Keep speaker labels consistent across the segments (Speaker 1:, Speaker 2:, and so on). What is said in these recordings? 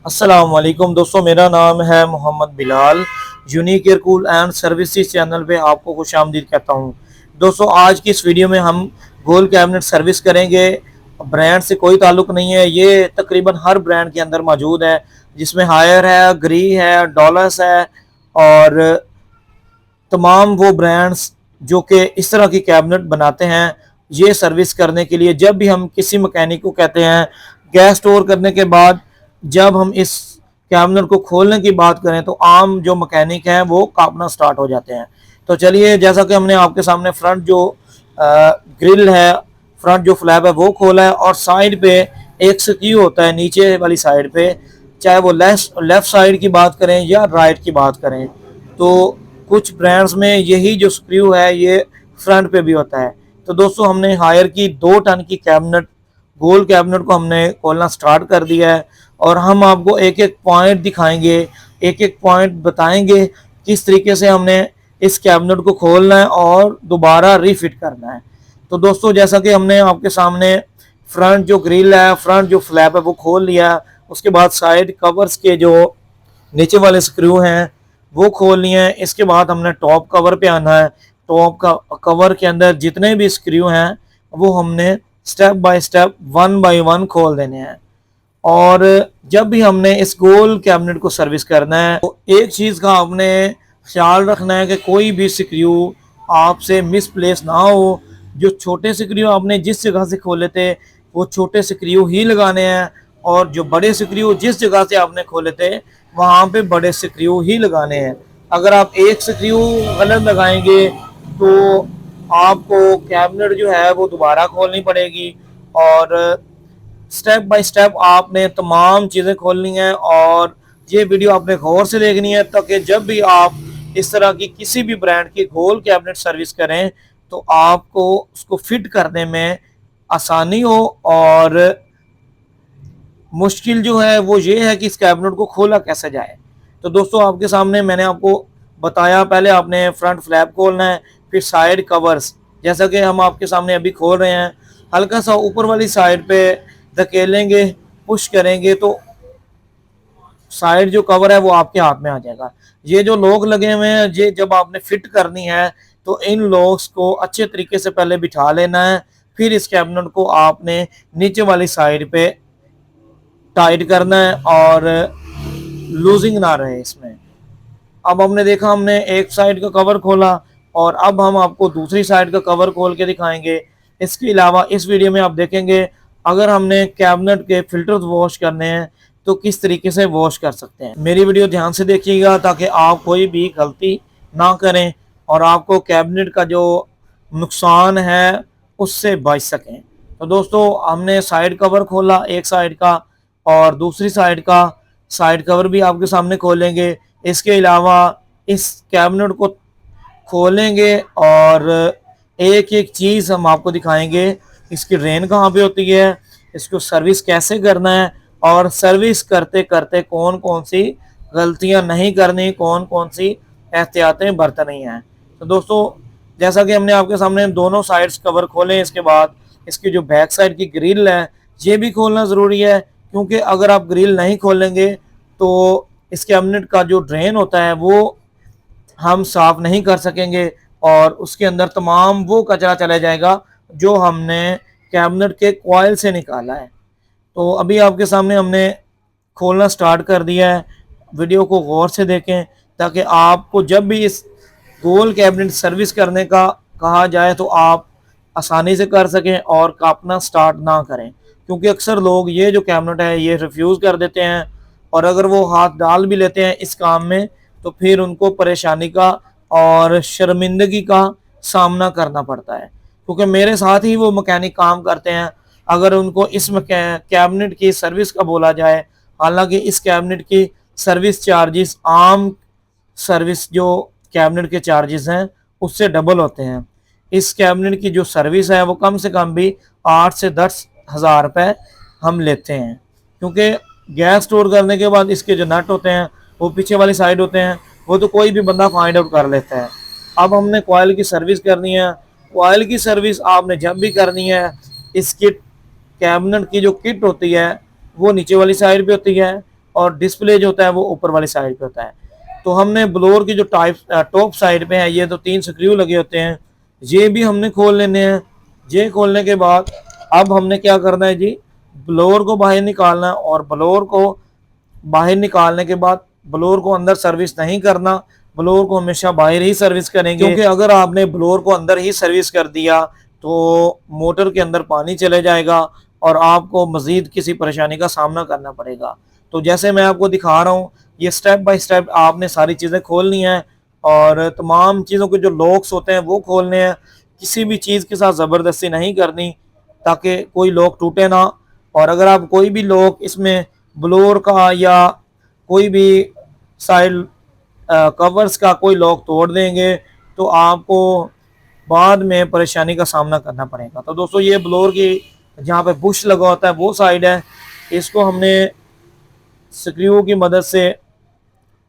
Speaker 1: अस्सलाम वालेकुम दोस्तों, मेरा नाम है Mohammad Bilal. Unique air cool and services channel पे आपको खुश आमदीद कहता हूँ। दोस्तों, आज की इस वीडियो में हम गोल कैबिनेट सर्विस करेंगे। ब्रांड से कोई ताल्लुक नहीं है, ये तकरीबन हर ब्रांड के अंदर मौजूद है, जिसमें हायर है, ग्री है, डॉलर्स है और तमाम वो ब्रांड्स जो कि इस तरह की कैबिनेट बनाते हैं। ये सर्विस करने के लिए जब भी हम किसी मैकेनिक को कहते हैं, गैस स्टोर करने के बाद जब हम इस कैबिनेट को खोलने की बात करें तो आम जो मैकेनिक हैं वो कांपना स्टार्ट हो जाते हैं। तो चलिए, जैसा कि हमने आपके सामने फ्रंट जो ग्रिल है, फ्रंट जो फ्लैप है वो खोला है और साइड पे एक स्क्रू होता है नीचे वाली साइड पे, चाहे वो लेफ्ट साइड की बात करें या राइट की बात करें। तो कुछ ब्रांड्स में यही जो स्क्रू है ये फ्रंट पे भी होता है। तो दोस्तों, हमने हायर की 2 टन की कैबिनेट, गोल कैबिनेट को हमने खोलना स्टार्ट कर दिया है और हम आपको एक एक पॉइंट दिखाएंगे, एक एक पॉइंट बताएंगे किस तरीके से हमने इस कैबिनेट को खोलना है और दोबारा रीफिट करना है। तो दोस्तों, जैसा कि हमने आपके सामने फ्रंट जो ग्रिल है, फ्रंट जो फ्लैप है वो खोल लिया। उसके बाद साइड कवर्स के जो नीचे वाले स्क्रू हैं वो खोल लिए हैं। इसके बाद हमने टॉप कवर पे आना है। टॉप का कवर के अंदर जितने भी स्क्रू हैं वो हमने step by step, one by one खोल देने हैं। और जब भी हमने इस गोल कैबिनेट को सर्विस करना है तो एक चीज़ का आपने ख्याल रखना है कि कोई भी स्क्रू आपसे मिसप्लेस ना हो। जो छोटे स्क्रू आपने जिस जगह से खोले थे वो छोटे स्क्रू ही लगाने हैं और जो बड़े स्क्रू जिस जगह से आपने खोले थे वहाँ पे बड़े स्क्रू ही लगाने हैं। अगर आप एक स्क्रू गलत लगाएंगे तो आपको कैबिनेट जो है वो दोबारा खोलनी पड़ेगी। और स्टेप बाय स्टेप आपने तमाम चीज़ें खोलनी है और ये वीडियो आपने गौर से देखनी है ताकि जब भी आप इस तरह की किसी भी ब्रांड की गोल कैबिनेट सर्विस करें तो आपको उसको फिट करने में आसानी हो। और मुश्किल जो है वो ये है कि इस कैबिनेट को खोला कैसे जाए। तो दोस्तों, आपके सामने मैंने आपको बताया, पहले आपने फ्रंट फ्लैप खोलना है, फिर साइड कवर्स, जैसा कि हम आपके सामने अभी खोल रहे हैं। हल्का सा ऊपर वाली साइड पे धकेलेंगे, पुश करेंगे तो साइड जो कवर है वो आपके हाथ में आ जाएगा। ये जो लॉक लगे हुए हैं, ये जब आपने फिट करनी है तो इन लॉक्स को अच्छे तरीके से पहले बिठा लेना है। फिर इस कैबिनेट को आपने नीचे वाली साइड पे टाइट करना है और लूजिंग ना रहे इसमें। अब हमने देखा, हमने एक साइड का कवर खोला और अब हम आपको दूसरी साइड का कवर खोल के दिखाएंगे। इसके अलावा इस वीडियो में आप देखेंगे अगर हमने कैबिनेट के फिल्टर्स वॉश करने हैं तो किस तरीके से वॉश कर सकते हैं। मेरी वीडियो ध्यान से देखिएगा ताकि आप कोई भी गलती ना करें और आपको कैबिनेट का जो नुकसान है उससे बच सकें। तो दोस्तों, हमने साइड कवर खोला एक साइड का और दूसरी साइड का साइड कवर भी आपके सामने खोलेंगे। इसके अलावा इस कैबिनेट को खोलेंगे और एक एक चीज़ हम आपको दिखाएंगे। इसकी रेन कहाँ पे होती है, इसको सर्विस कैसे करना है और सर्विस करते करते कौन कौन सी गलतियां नहीं करनी, कौन कौन सी एहतियातें बरतनी हैं। तो दोस्तों, जैसा कि हमने आपके सामने दोनों साइड्स कवर खोले, इसके बाद इसकी जो बैक साइड की ग्रिल है ये भी खोलना ज़रूरी है, क्योंकि अगर आप ग्रिल नहीं खोलेंगे तो इस कैबिनेट का जो ड्रेन होता है वो हम साफ नहीं कर सकेंगे और उसके अंदर तमाम वो कचरा चला जाएगा जो हमने कैबिनेट के कॉइल से निकाला है। तो अभी आपके सामने हमने खोलना स्टार्ट कर दिया है। वीडियो को गौर से देखें ताकि आपको जब भी इस गोल कैबिनेट सर्विस करने का कहा जाए तो आप आसानी से कर सकें और कापना स्टार्ट ना करें, क्योंकि अक्सर लोग ये जो कैबिनेट है ये रिफ्यूज़ कर देते हैं और अगर वो हाथ डाल भी लेते हैं इस काम में तो फिर उनको परेशानी का और शर्मिंदगी का सामना करना पड़ता है। क्योंकि मेरे साथ ही वो मैकेनिक काम करते हैं, अगर उनको इस कैबिनेट की सर्विस का बोला जाए, हालांकि इस कैबिनेट की सर्विस चार्जेस आम सर्विस जो कैबिनेट के चार्जेस हैं उससे डबल होते हैं। इस कैबिनेट की जो सर्विस है वो कम से कम भी 8 से 10 हज़ार रुपये हम लेते हैं, क्योंकि गैस स्टोर करने के बाद इसके जो नट होते हैं वो पीछे वाली साइड होते हैं, वो तो कोई भी बंदा फाइंड आउट कर लेता है। अब हमने कॉइल की सर्विस करनी है। कॉइल की सर्विस आपने जब भी करनी है, इस किट कैबिनेट की जो किट होती है वो नीचे वाली साइड पे होती है और डिस्प्ले जो होता है वो ऊपर वाली साइड पे होता है। तो हमने ब्लोअर की जो टॉप साइड पे है ये तो 3 स्क्रू लगे होते हैं, ये भी हमने खोल लेने हैं। ये खोलने के बाद अब हमने क्या करना है जी, ब्लोअर को बाहर निकालना है, और ब्लोअर को बाहर निकालने के बाद ब्लोअर को अंदर सर्विस नहीं करना, ब्लोअर को हमेशा बाहर ही सर्विस करेंगे, क्योंकि अगर आपने ब्लोअर को अंदर ही सर्विस कर दिया तो मोटर के अंदर पानी चले जाएगा और आपको मजीद किसी परेशानी का सामना करना पड़ेगा। तो जैसे मैं आपको दिखा रहा हूँ, ये स्टेप बाय स्टेप आपने सारी चीज़ें खोलनी है और तमाम चीज़ों के जो लॉक्स होते हैं वो खोलने हैं। किसी भी चीज़ के साथ ज़बरदस्ती नहीं करनी ताकि कोई लॉक टूटे ना। और अगर आप कोई भी लॉक इसमें ब्लोअर का या कोई भी साइड कवर्स का कोई लॉक तोड़ देंगे तो आपको बाद में परेशानी का सामना करना पड़ेगा। तो दोस्तों ये ब्लोअर की जहाँ पे बुश लगा होता है वो साइड है, इसको हमने स्क्रू की मदद से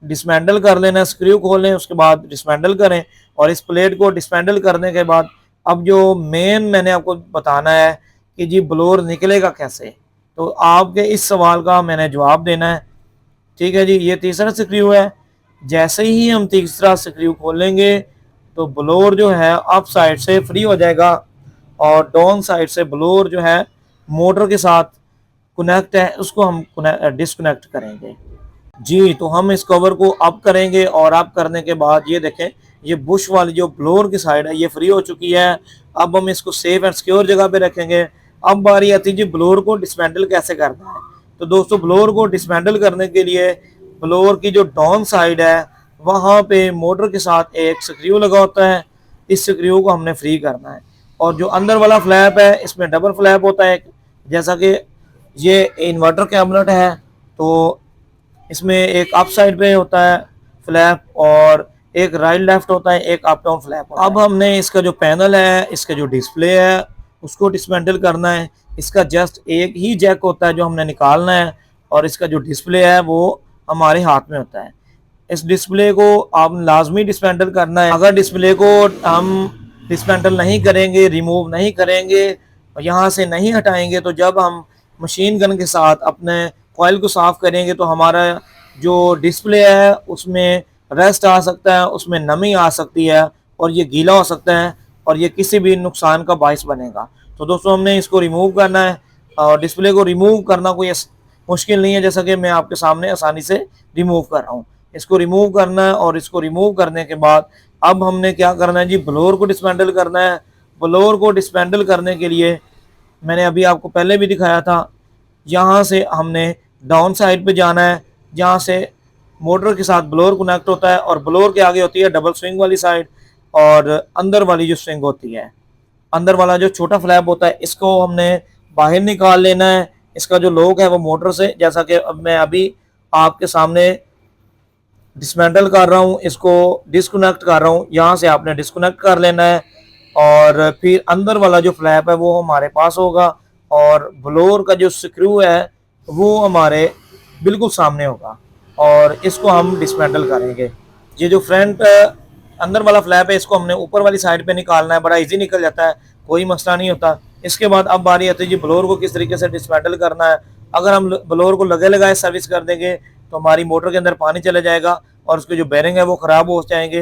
Speaker 1: डिसमेंटल कर लेना है। स्क्रू खोलें, उसके बाद डिसमेंटल करें, और इस प्लेट को डिसमेंटल करने के बाद अब जो मेन मैंने आपको बताना है कि जी ब्लोअर निकलेगा कैसे, तो आपके इस सवाल का मैंने जवाब देना है। ठीक है जी, ये तीसरा स्क्रू है। जैसे ही हम तीसरा स्क्रू खोलेंगे तो ब्लोअर जो है अप साइड से फ्री हो जाएगा और डाउन साइड से ब्लोअर जो है मोटर के साथ कनेक्ट है उसको हम डिसकनेक्ट करेंगे जी। तो हम इस कवर को अप करेंगे और अप करने के बाद ये देखें, ये बुश वाली जो ब्लोअर की साइड है ये फ्री हो चुकी है। अब हम इसको सेफ एंड सिक्योर जगह पे रखेंगे। अब बारी आती है जी ब्लोअर को डिसमेंटल कैसे करना है। तो दोस्तों ब्लोअर को डिसमेंटल करने के लिए ब्लोअर की जो डाउन साइड है वहाँ पे मोटर के साथ एक स्क्रू लगा होता है, इस स्क्रू को हमने फ्री करना है। और जो अंदर वाला फ्लैप है इसमें डबल फ्लैप होता है, जैसा कि ये इन्वर्टर कैबिनेट है तो इसमें एक अप साइड पे होता है फ्लैप और एक राइट लेफ्ट होता है, एक अप डाउन फ्लैप होता है। अब हमने इसका जो पैनल है, इसका जो डिस्प्ले है उसको डिसमेंटल करना है। इसका जस्ट एक ही जैक होता है जो हमने निकालना है और इसका जो डिस्प्ले है वो हमारे हाथ में होता है। इस डिस्प्ले को आप लाजमी डिसमेंटल करना है। अगर डिस्प्ले को हम डिसमेंटल नहीं करेंगे, रिमूव नहीं करेंगे और यहाँ से नहीं हटाएंगे तो जब हम मशीन गन के साथ अपने कॉइल को साफ़ करेंगे तो हमारा जो डिस्प्ले है उसमें रस्ट आ सकता है, उसमें नमी आ सकती है और ये गीला हो सकता है और ये किसी भी नुकसान का बायस बनेगा। तो दोस्तों हमने इसको रिमूव करना है और डिस्प्ले को रिमूव करना कोई मुश्किल नहीं है, जैसा कि मैं आपके सामने आसानी से रिमूव कर रहा हूँ। इसको रिमूव करना है और इसको रिमूव करने के बाद अब हमने क्या करना है जी, ब्लोअर को डिसमेंटल करना है। ब्लोअर को डिसमेंटल करने के लिए मैंने अभी आपको पहले भी दिखाया था, यहाँ से हमने डाउन साइड पे जाना है जहाँ से मोटर के साथ ब्लोअर कनेक्ट होता है और ब्लोअर के आगे होती है डबल स्विंग वाली साइड और अंदर वाली जो स्विंग होती है, अंदर वाला जो छोटा फ्लैप होता है इसको हमने बाहर निकाल लेना है। इसका जो लॉक है वो मोटर से, जैसा कि अब मैं अभी आपके सामने डिसमेंटल कर रहा हूँ, इसको डिसकनेक्ट कर रहा हूँ, यहाँ से आपने डिसकनेक्ट कर लेना है और फिर अंदर वाला जो फ्लैप है वो हमारे पास होगा और ब्लोअर का जो स्क्रू है वो हमारे बिल्कुल सामने होगा और इसको हम डिसमेंटल करेंगे। ये जो फ्रंट अंदर वाला फ्लैप है इसको हमने ऊपर वाली साइड पे निकालना है, बड़ा इजी निकल जाता है, कोई मसला नहीं होता। इसके बाद अब बारी आती है जी ब्लोअर को किस तरीके से डिसमेंटल करना है। अगर हम ब्लोअर को लगे लगाए सर्विस कर देंगे तो हमारी मोटर के अंदर पानी चले जाएगा और उसके जो बेरिंग है वो ख़राब हो जाएंगे,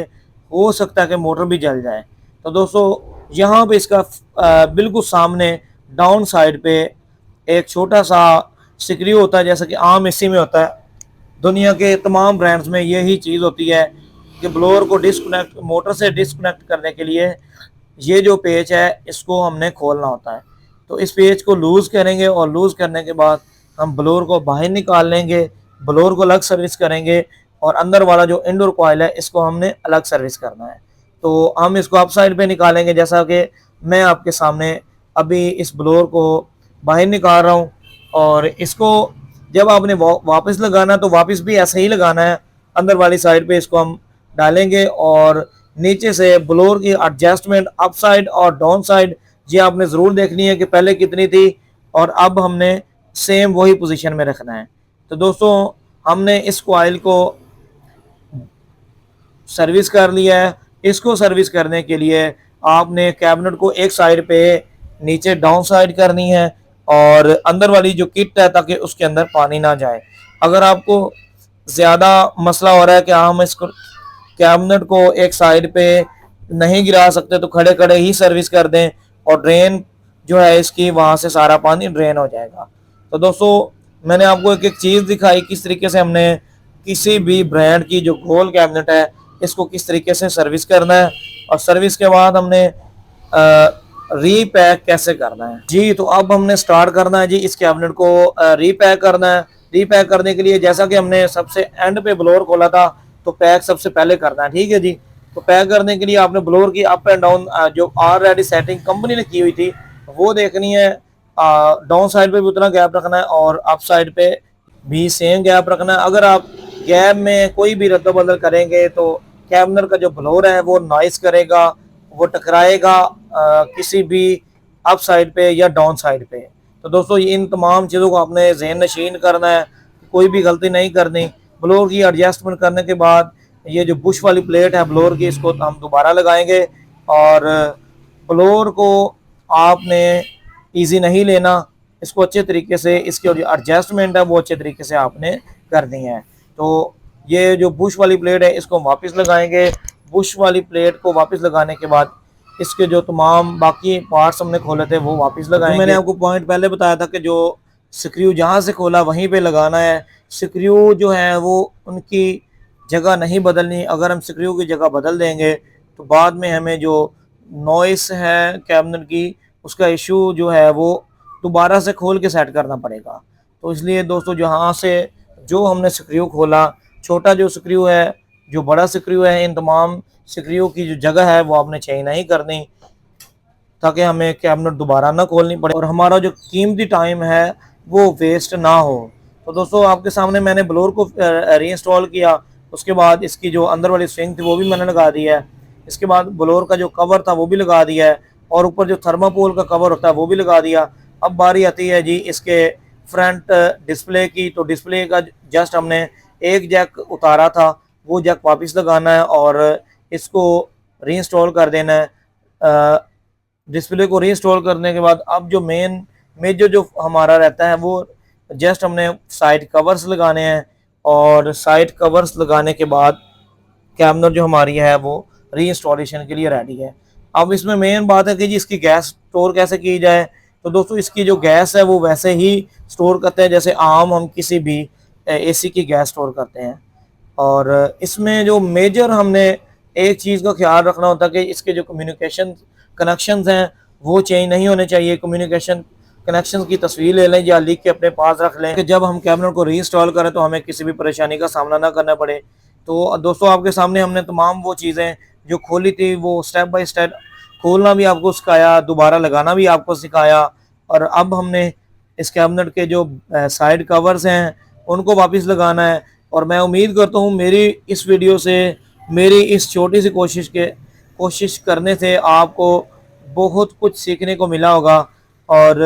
Speaker 1: हो सकता है कि मोटर भी जल जाए। तो दोस्तों यहाँ पे इसका बिल्कुल सामने डाउन साइड पे एक छोटा सा स्क्रू होता है, जैसा कि आम एसी में होता है। दुनिया के तमाम ब्रांड्स में यही चीज़ होती है कि ब्लोअर को डिसकनेक्ट, मोटर से डिसकनेक्ट करने के लिए ये जो पेच है इसको हमने खोलना होता है। तो इस पेच को लूज़ करेंगे और लूज़ करने के बाद हम ब्लोअर को बाहर निकाल लेंगे, ब्लोअर को अलग सर्विस करेंगे और अंदर वाला जो इंडोर कॉइल है इसको हमने अलग सर्विस करना है। तो हम इसको अप साइड पे निकालेंगे, जैसा कि मैं आपके सामने अभी इस ब्लोअर को बाहर निकाल रहा हूँ। और इसको जब आपने वापस लगाना तो वापस भी ऐसे ही लगाना है, अंदर वाली साइड पे इसको हम डालेंगे और नीचे से ब्लोअर की एडजस्टमेंट अप साइड और डाउन साइड ये आपने ज़रूर देखनी है कि पहले कितनी थी और अब हमने सेम वही पोजीशन में रखना है। तो दोस्तों हमने इस कॉइल को सर्विस कर लिया है। इसको सर्विस करने के लिए आपने कैबिनेट को एक साइड पे नीचे डाउन साइड करनी है और अंदर वाली जो किट है ताकि उसके अंदर पानी ना जाए। अगर आपको ज़्यादा मसला हो रहा है कि हम इस कैबिनेट को एक साइड पे नहीं गिरा सकते तो खड़े खड़े ही सर्विस कर दें और ड्रेन जो है इसकी वहाँ से सारा पानी ड्रेन हो जाएगा। तो दोस्तों मैंने आपको एक एक चीज़ दिखाई किस तरीके से हमने किसी भी ब्रांड की जो गोल कैबिनेट है इसको किस तरीके से सर्विस करना है और सर्विस के बाद हमने रीपैक कैसे करना है। जी तो अब हमने स्टार्ट करना है जी इस कैबिनेट को रीपैक करना है। रीपैक करने के लिए जैसा कि हमने सबसे एंड पे ब्लोअर खोला था तो पैक सबसे पहले करना है, ठीक है जी। तो पैक करने के लिए आपने ब्लोअर की अप एंड डाउन जो ऑलरेडी सेटिंग कंपनी ने की हुई थी वो देखनी है। डाउन साइड पे भी उतना गैप रखना है और अप साइड पे भी सेम गैप रखना है। अगर आप गैप में कोई भी रद्द बदल करेंगे तो कैबिनेट का जो ब्लोअर है वो नॉइस करेगा, वो टकराएगा किसी भी अप साइड पे या डाउन साइड पे। तो दोस्तों इन तमाम चीज़ों को आपने ज़हन नशीन करना है, कोई भी गलती नहीं करनी। ब्लोअर की एडजस्टमेंट करने के बाद ये जो बुश वाली प्लेट है ब्लोअर की इसको हम दोबारा लगाएंगे और ब्लोअर को आपने इजी नहीं लेना, इसको अच्छे तरीके से इसकी जो एडजस्टमेंट है वो अच्छे तरीके से आपने करनी है। तो ये जो बुश वाली प्लेट है इसको वापस लगाएंगे। बुश वाली प्लेट को वापस लगाने के बाद इसके जो तमाम बाकी पार्ट्स हमने खोले थे वो वापस लगाएंगे। मैंने आपको पॉइंट पहले बताया था कि जो स्क्रू जहाँ से खोला वहीं पे लगाना है। स्क्रू जो है वो उनकी जगह नहीं बदलनी। अगर हम स्क्रू की जगह बदल देंगे तो बाद में हमें जो नॉइस है कैबिनेट की उसका इशू जो है वो दोबारा से खोल के सेट करना पड़ेगा। तो इसलिए दोस्तों जहाँ से जो हमने स्क्रू खोला, छोटा जो स्क्रू है जो बड़ा स्क्रू है, इन तमाम स्क्रू की जो जगह है वो आपने चेंज नहीं करनी ताकि हमें कैबिनेट दोबारा ना खोलनी पड़े और हमारा जो कीमती टाइम है वो वेस्ट ना हो। तो दोस्तों आपके सामने मैंने ब्लोअर को रीइंस्टॉल किया, उसके बाद इसकी जो अंदर वाली स्विंग थी वो भी मैंने लगा दिया है। इसके बाद ब्लोअर का जो कवर था वो भी लगा दिया है और ऊपर जो थर्माकोल का कवर होता है वो भी लगा दिया। अब बारी आती है जी इसके फ्रंट डिस्प्ले की। तो डिस्प्ले का जस्ट हमने एक जैक उतारा था वो जैक वापस लगाना है और इसको रीइंस्टॉल कर देना है। डिस्प्ले को रीइंस्टॉल करने के बाद अब जो मेजर जो हमारा रहता है वो जस्ट हमने साइड कवर्स लगाने हैं और साइड कवर्स लगाने के बाद कैबिनेट जो हमारी है वो रीइंस्टॉलेशन के लिए रेडी है। अब इसमें मेन बात है कि जी इसकी गैस स्टोर कैसे की जाए। तो दोस्तों इसकी जो गैस है वो वैसे ही स्टोर करते हैं जैसे आम हम किसी भी एसी की गैस स्टोर करते हैं। और इसमें जो मेजर हमने एक चीज़ का ख्याल रखना होता है कि इसके जो कम्युनिकेशन कनेक्शंस हैं वो चेंज नहीं होने चाहिए। कम्युनिकेशन कनेक्शन की तस्वीर ले लें या लिख के अपने पास रख लें कि जब हम कैबिनेट को रीइंस्टॉल करें तो हमें किसी भी परेशानी का सामना ना करना पड़े। तो दोस्तों आपके सामने हमने तमाम वो चीज़ें जो खोली थी वो स्टेप बाय स्टेप खोलना भी आपको सिखाया, दोबारा लगाना भी आपको सिखाया और अब हमने इस कैबिनेट के जो साइड कवर्स हैं उनको वापस लगाना है। और मैं उम्मीद करता हूँ मेरी इस वीडियो से, मेरी इस छोटी सी कोशिश करने से आपको बहुत कुछ सीखने को मिला होगा और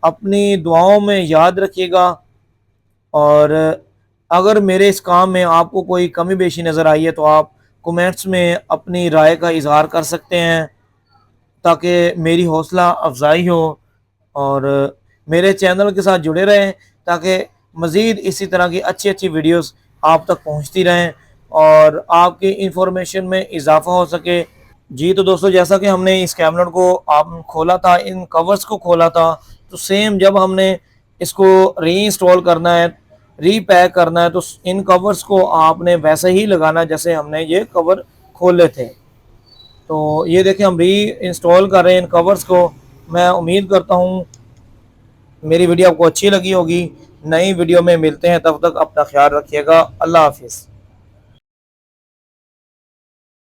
Speaker 1: अपनी दुआओं में याद रखिएगा। और अगर मेरे इस काम में आपको कोई कमी बेशी नज़र आई है तो आप कमेंट्स में अपनी राय का इजहार कर सकते हैं ताकि मेरी हौसला अफजाई हो और मेरे चैनल के साथ जुड़े रहें ताकि मज़ीद इसी तरह की अच्छी अच्छी वीडियोस आप तक पहुंचती रहें और आपकी इंफॉर्मेशन में इजाफा हो सके। जी तो दोस्तों जैसा कि हमने इस कैबिनेट को आप खोला था, इन कवर्स को खोला था, तो सेम जब हमने इसको रीइंस्टॉल करना है, रीपैक करना है तो इन कवर्स को आपने वैसे ही लगाना जैसे हमने ये कवर खोले थे। तो ये देखिए हम रीइंस्टॉल कर रहे हैं इन कवर्स को। मैं उम्मीद करता हूँ मेरी वीडियो आपको अच्छी लगी होगी। नई वीडियो में मिलते हैं, तब तक अपना ख्याल रखिएगा। अल्लाह हाफिज़।